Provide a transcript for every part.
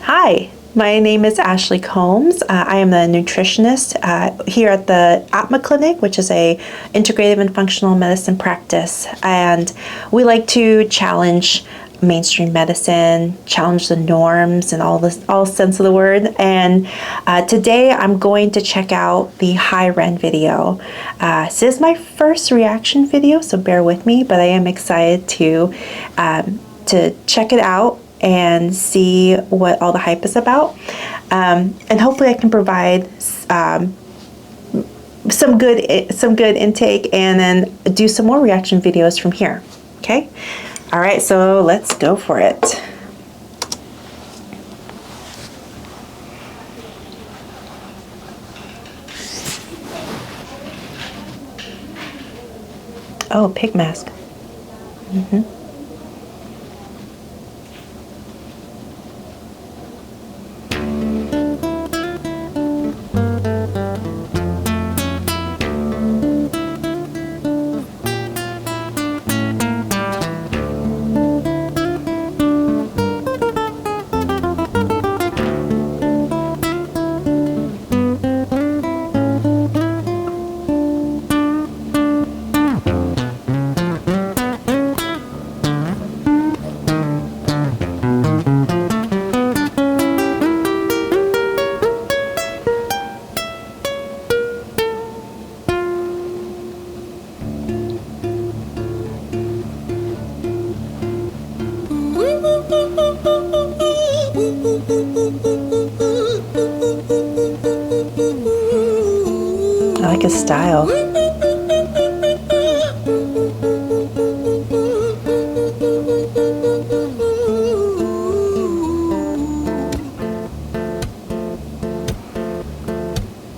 Hi, my name is Ashley Combs. I am a nutritionist here at the Atma Clinic, which is a integrative and functional medicine practice. And we like to challenge mainstream medicine, challenge the norms and all sense of the word. And today I'm going to check out the high Ren video. This is my first reaction video, so bear with me, but I am excited to check it out and see what all the hype is about, and hopefully I can provide some good intake, and then do some more reaction videos from here. Okay, all right, so let's go for it. Oh, pig mask. I like his style.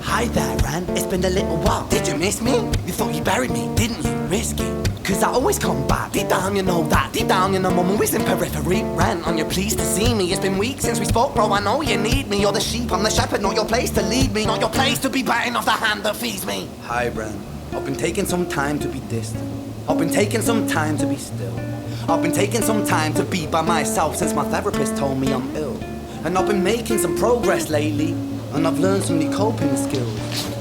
Hi there, Ran. It's been a little while. Did you miss me? You thought you buried me, didn't you? Risky. Cause I always come back. Deep down you know that. Deep down you know I'm always in periphery. Ran, on your pleased to see me. It's been weeks since we spoke, bro. I know you need me. You're the sheep, I'm the shepherd. Not your place to lead me. Not your place to be biting off the hand that feeds me. Hi, Ran. I've been taking some time to be distant. I've been taking some time to be still. I've been taking some time to be by myself since my therapist told me I'm ill. And I've been making some progress lately, and I've learned some new coping skills.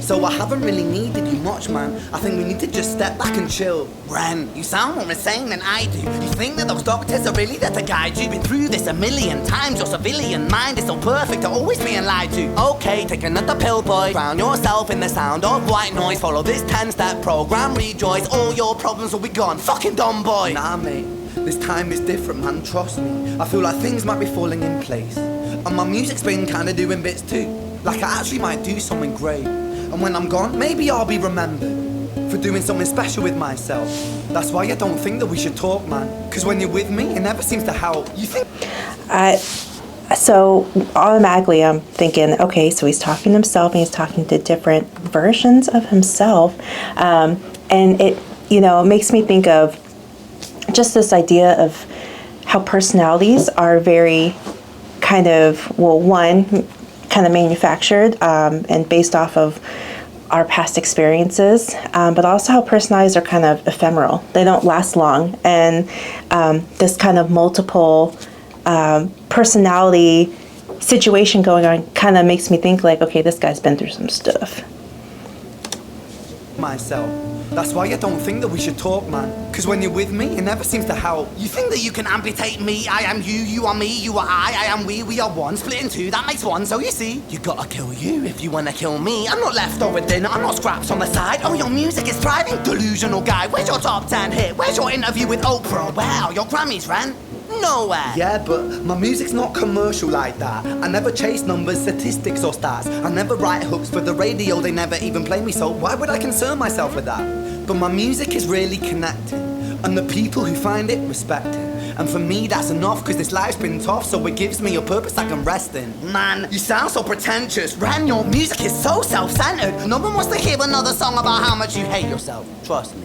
So I haven't really needed you much, man. I think we need to just step back and chill. Ren, you sound more insane than I do. You think that those doctors are really there to guide you? Been through this a million times. Your civilian mind is so perfect to always being lied to. Okay, take another pill, boy. Drown yourself in the sound of white noise. Follow this 10-step program, rejoice. All your problems will be gone. Fucking dumb boy. Nah, mate. This time is different, man. Trust me. I feel like things might be falling in place. And my music's been kinda doing bits too. Like I actually might do something great. And when I'm gone, maybe I'll be remembered for doing something special with myself. That's why I don't think that we should talk, man. Cause when you're with me, it never seems to help. You think? So automatically I'm thinking, okay, so he's talking to himself and he's talking to different versions of himself. And it, it makes me think of just this idea of how personalities are very kind of, one, kind of manufactured and based off of our past experiences, but also how personalities are kind of ephemeral. They don't last long, and this kind of multiple personality situation going on kind of makes me think like, okay, this guy's been through some stuff. Myself. That's why I don't think that we should talk, man. Cause when you're with me, it never seems to help. You think that you can amputate me? I am you, you are me, you are I am we are one. Split in two, that makes one. So you see, you gotta kill you if you wanna kill me. I'm not leftover dinner, I'm not scraps on the side. Oh, your music is thriving, delusional guy. Where's your top 10 hit? Where's your interview with Oprah? Wow, your Grammys, Ran? Nowhere. Yeah, but my music's not commercial like that. I never chase numbers, statistics or stats. I never write hooks for the radio, they never even play me, so why would I concern myself with that? But my music is really connecting, and the people who find it respect it. And for me that's enough, cause this life's been tough, so it gives me a purpose I can rest in. Man, you sound so pretentious. Ran, your music is so self-centered. No one wants to hear another song about how much you hate yourself. Trust me.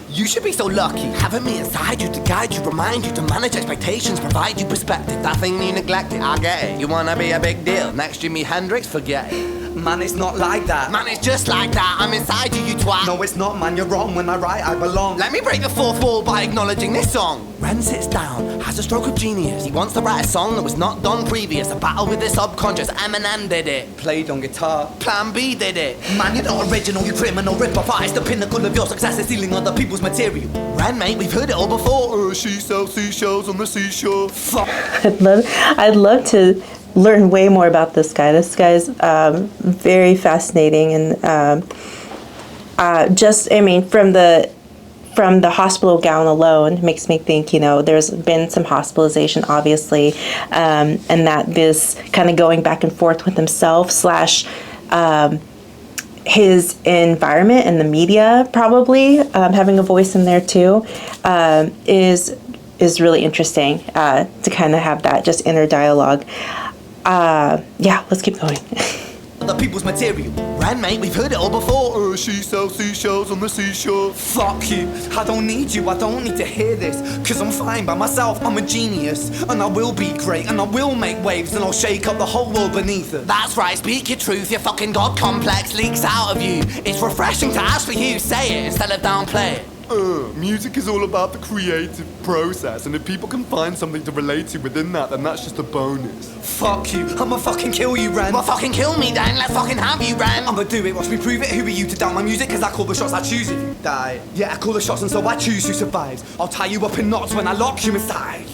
You should be so lucky, having me inside you to guide you, remind you to manage expectations, provide you perspective. That thing you neglected, I get it. You wanna be a big deal, next Jimi Hendrix, forget it. Man, it's not like that. Man, it's just like that. I'm inside you, you twat. No, it's not, man, you're wrong. When I write, I belong. Let me break the fourth wall by acknowledging this song. Ren sits down, has a stroke of genius. He wants to write a song that was not done previous. A battle with the subconscious. Eminem did it. Played on guitar. Plan B did it. Man, you're not original, you criminal rip-off artist. The pinnacle of your success is stealing other people's material. Ren, mate, we've heard it all before. She sells seashells on the seashore. Fuck. I'd love to learn way more about this guy. This guy's very fascinating, and from the hospital gown alone makes me think, there's been some hospitalization, obviously, and that this kind of going back and forth with himself slash his environment and the media, probably having a voice in there too, is really interesting to kind of have that just inner dialogue. Let's keep going. The people's material. Ren, mate, we've heard it all before. She sells seashells on the seashore. Fuck you, I don't need you, I don't need to hear this. Cause I'm fine by myself, I'm a genius. And I will be great, and I will make waves, and I'll shake up the whole world beneath it. That's right, speak your truth, your fucking God complex leaks out of you. It's refreshing to actually hear you say it instead of downplay it. Music is all about the creative process, and if people can find something to relate to within that, then that's just a bonus. Fuck you, I'ma fucking kill you, Ren. Well, fucking kill me then, let's fucking have you, Ren. I'ma do it, watch me prove it. Who are you to doubt my music? Cause I call the shots, I choose if you die. Yeah, I call the shots and so I choose who survives. I'll tie you up in knots when I lock you inside.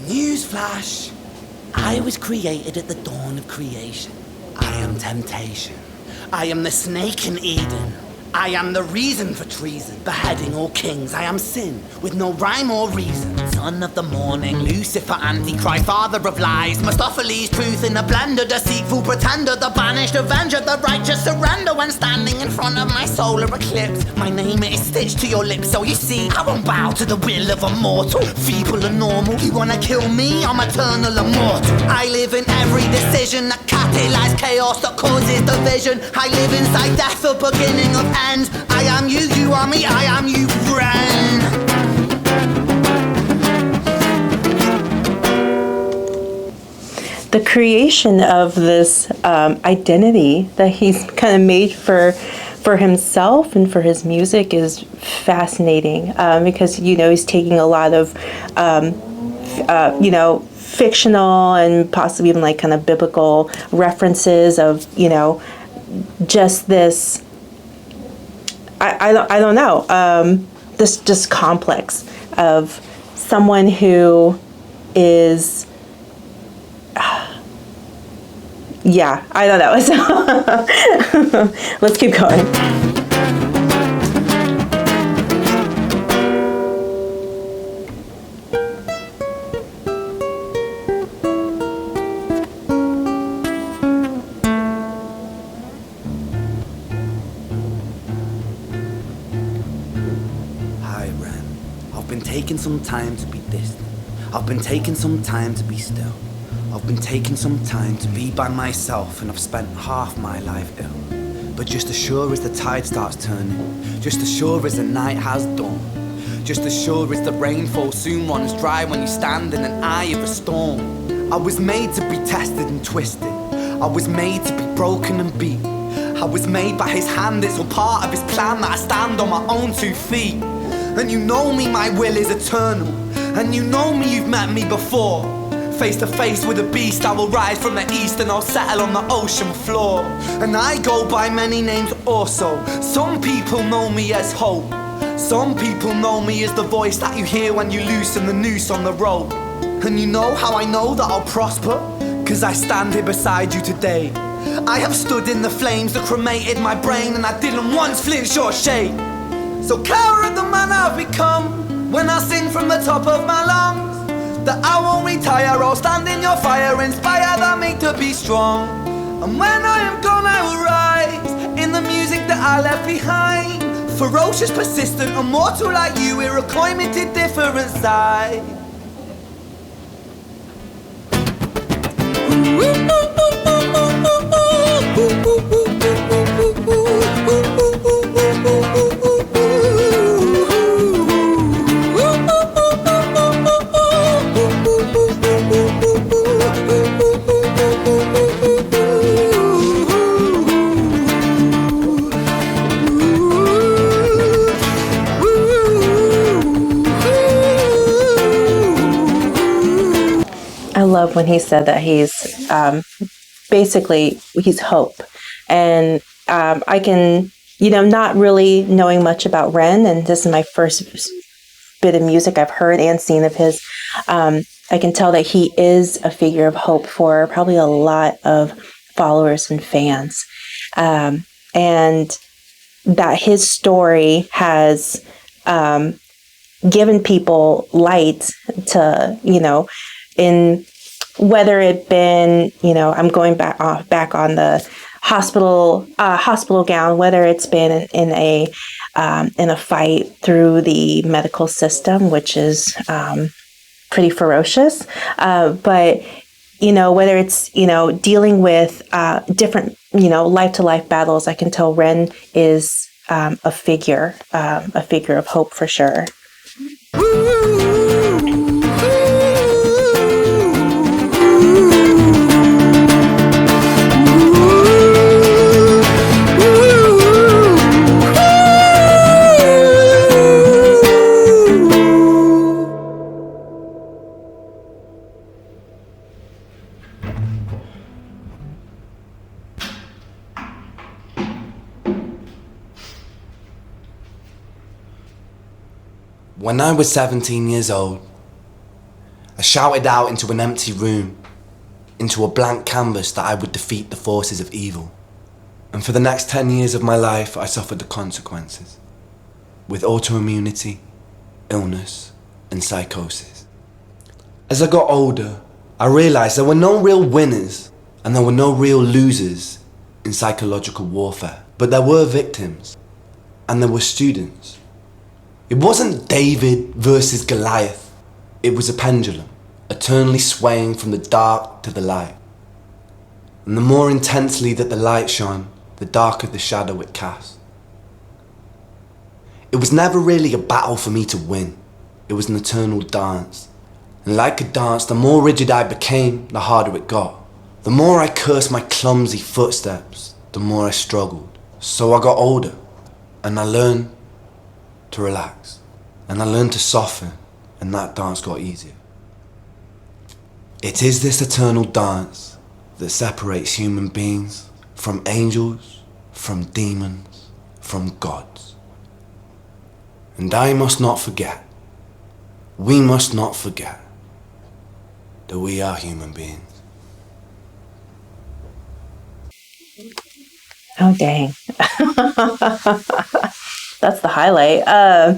Newsflash. I was created at the dawn of creation. I am temptation. I am the snake in Eden. I am the reason for treason, beheading all kings. I am sin, with no rhyme or reason. Son of the morning, Lucifer, Antichrist, father of lies. Mustopheles, truth in a blender, deceitful pretender, the banished avenger, the righteous surrender. When standing in front of my solar eclipse, my name is stitched to your lips. So you see, I won't bow to the will of a mortal, feeble and normal. You wanna kill me? I'm eternal immortal. I live in every decision that catalyzes chaos, that causes division. I live inside death, the beginning of end. I am you, you are me, I am you, Ren. The creation of this identity that he's kind of made for himself and for his music is fascinating, because he's taking a lot of fictional and possibly even like kind of biblical references of just this I don't know, this just complex of someone who is I don't know. So let's keep going. Hi, Ren. I've been taking some time to be distant. I've been taking some time to be still. I've been taking some time to be by myself, and I've spent half my life ill. But just as sure as the tide starts turning, just as sure as the night has dawned, just as sure as the rainfall soon runs dry when you stand in an eye of a storm. I was made to be tested and twisted. I was made to be broken and beat. I was made by his hand, it's all part of his plan that I stand on my own 2 feet. And you know me, my will is eternal. And you know me, you've met me before. Face to face with a beast, I will rise from the east and I'll settle on the ocean floor. And I go by many names also. Some people know me as hope. Some people know me as the voice that you hear when you loosen the noose on the rope. And you know how I know that I'll prosper? Cause I stand here beside you today. I have stood in the flames that cremated my brain, and I didn't once flinch or shake. So cower at the man I've become when I sing from the top of my lungs. That I won't retire, I'll stand in your fire, inspired by me to be strong. And when I am gone I will rise in the music that I left behind. Ferocious, persistent, immortal like you, Iroquois minted different side. love when he said that he's basically he's hope. And I can, not really knowing much about Ren, and this is my first bit of music I've heard and seen of his, I can tell that he is a figure of hope for probably a lot of followers and fans. And that his story has given people light to, in whether it been, I'm going back on the hospital gown, whether it's been in a fight through the medical system, which is pretty ferocious, but whether it's dealing with different life to life battles, I can tell Ren is a figure of hope for sure. When I was 17 years old, I shouted out into an empty room, into a blank canvas, that I would defeat the forces of evil. And for the next 10 years of my life, I suffered the consequences, with autoimmunity, illness, and psychosis. As I got older, I realized there were no real winners and there were no real losers in psychological warfare, but there were victims and there were students. It wasn't David versus Goliath. It was a pendulum, eternally swaying from the dark to the light. And the more intensely that the light shone, the darker the shadow it cast. It was never really a battle for me to win. It was an eternal dance. And like a dance, the more rigid I became, the harder it got. The more I cursed my clumsy footsteps, the more I struggled. So I got older, and I learned to relax, and I learned to soften, and that dance got easier. It is this eternal dance that separates human beings from angels, from demons, from gods. And I must not forget, we must not forget, that we are human beings. Oh, dang. That's the highlight. I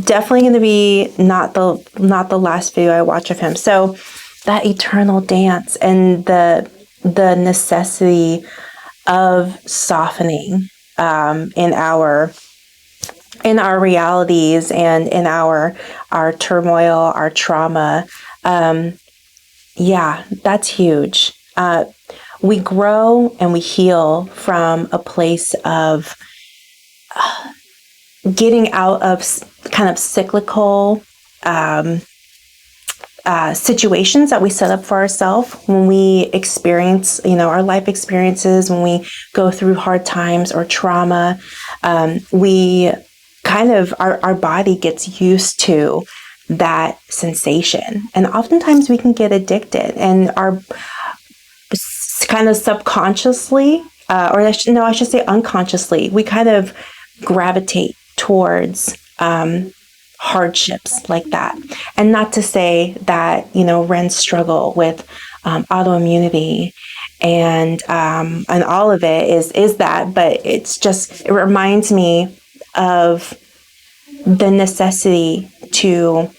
definitely going to be not the last video I watch of him. So that eternal dance and the necessity of softening in our realities and in our turmoil, our trauma. That's huge. We grow and we heal from a place of getting out of kind of cyclical situations that we set up for ourselves when we experience, our life experiences, when we go through hard times or trauma. We kind of, our body gets used to that sensation. And oftentimes we can get addicted, and our kind of subconsciously, I should say unconsciously, we kind of gravitate towards hardships like that. And not to say that, Ren's struggle with autoimmunity and all of it is that, but it reminds me of the necessity to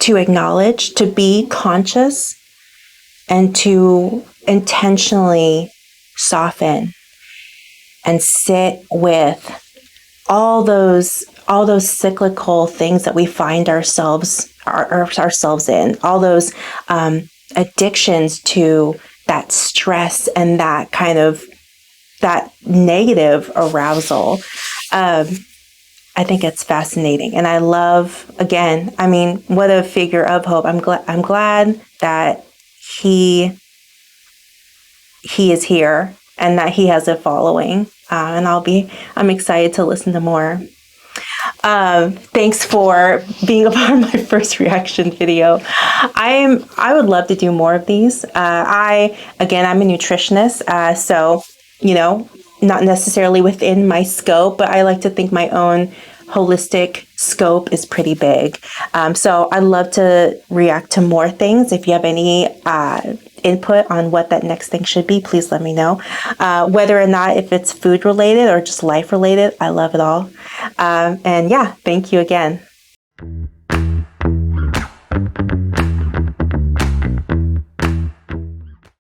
acknowledge, to be conscious, and to intentionally soften and sit with all those cyclical things that we find ourselves in, all those addictions to that stress and that kind of that negative arousal. I think it's fascinating, and I love, again, what a figure of hope. I'm glad that he is here and that he has a following, and I'm excited to listen to more. Thanks for being a part of my first reaction video. I would love to do more of these. I'm a nutritionist, so not necessarily within my scope, but I like to think my own holistic scope is pretty big. So I'd love to react to more things. If you have any input on what that next thing should be, please let me know. Whether or not if it's food related or just life related, I love it all. And yeah, thank you again.